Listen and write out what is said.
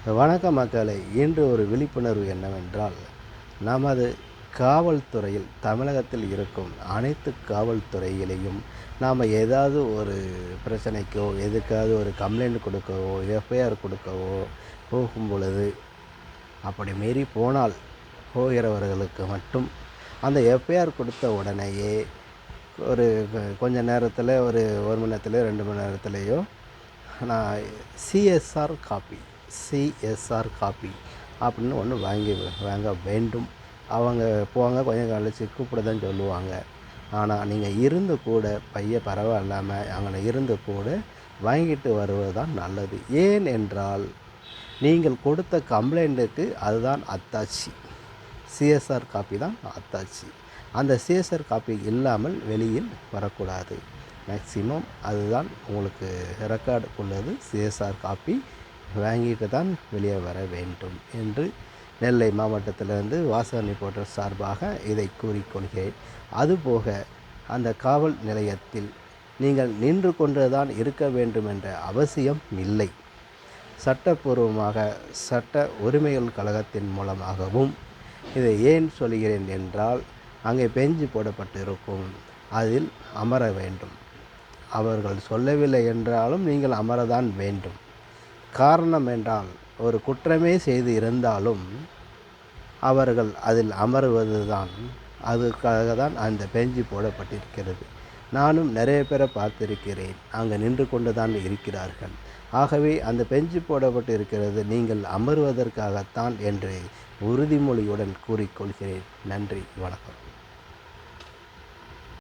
வணக்க மக்களை, இன்று ஒரு விழிப்புணர்வு என்னவென்றால், நமது காவல்துறையில் தமிழகத்தில் இருக்கும் அனைத்து காவல்துறையிலையும் நாம் ஏதாவது ஒரு பிரச்சனைக்கோ, எதுக்காவது ஒரு கம்ப்ளைண்ட் கொடுக்கவோ, எஃப்ஐஆர் கொடுக்கவோ போகும் பொழுது, அப்படி மீறி போனால் போகிறவர்களுக்கு மட்டும் அந்த எஃப்ஐஆர் கொடுத்த உடனேயே ஒரு கொஞ்ச நேரத்தில், ஒரு 1 மணி நேரத்திலயோ 2 மணி நேரத்திலேயோ நான் சிஎஸ்ஆர் காப்பி அப்படின்னு ஒன்று வாங்க வேண்டும். அவங்க போங்க, கொஞ்சம் கழிச்சு கூப்பிட தான் சொல்லுவாங்க. ஆனால் நீங்கள் இருந்து கூட பரவாயில்லாமல் அங்கே இருந்து கூட வாங்கிட்டு வருவது தான் நல்லது. ஏன் என்றால், நீங்கள் கொடுத்த கம்ப்ளைண்ட்டுக்கு அதுதான் அத்தாட்சி. சிஎஸ்ஆர் காப்பி தான் அத்தாட்சி. அந்த சிஎஸ்ஆர் காப்பி இல்லாமல் வெளியில் வரக்கூடாது. மேக்ஸிமம் அதுதான் உங்களுக்கு ரெக்கார்டு உள்ளது. சிஎஸ்ஆர் காப்பி வாங்கிட்டு தான் வெளியே வர வேண்டும் என்று நெல்லை மாவட்டத்திலிருந்து வாசகன் ரிப்போர்ட்டர் சார்பாக இதை கூறிக்கொள்கிறேன். அதுபோக அந்த காவல் நிலையத்தில் நீங்கள் நின்று கொண்டு தான் இருக்க வேண்டும் என்ற அவசியம் இல்லை. சட்டப்பூர்வமாக சட்ட உரிமைகள் கழகத்தின் மூலமாகவும் இதை ஏன் சொல்கிறேன் என்றால், அங்கே பெஞ்சு போடப்பட்டிருக்கும், அதில் அமர வேண்டும். அவர்கள் சொல்லவில்லை என்றாலும் நீங்கள் அமரதான் வேண்டும். காரணம் என்றால், ஒரு குற்றமே செய்து இருந்தாலும் அவர்கள் அதில் அமருவது தான். அதுக்காக தான் அந்த பெஞ்சு போடப்பட்டிருக்கிறது. நானும் நிறைய பேரை பார்த்திருக்கிறேன், அங்கே நின்று கொண்டு தான் இருக்கிறார்கள். ஆகவே அந்த பெஞ்சு போடப்பட்டு இருக்கிறது நீங்கள் அமருவதற்காகத்தான் என்று உறுதிமொழியுடன் கூறிக்கொள்கிறேன். நன்றி, வணக்கம்.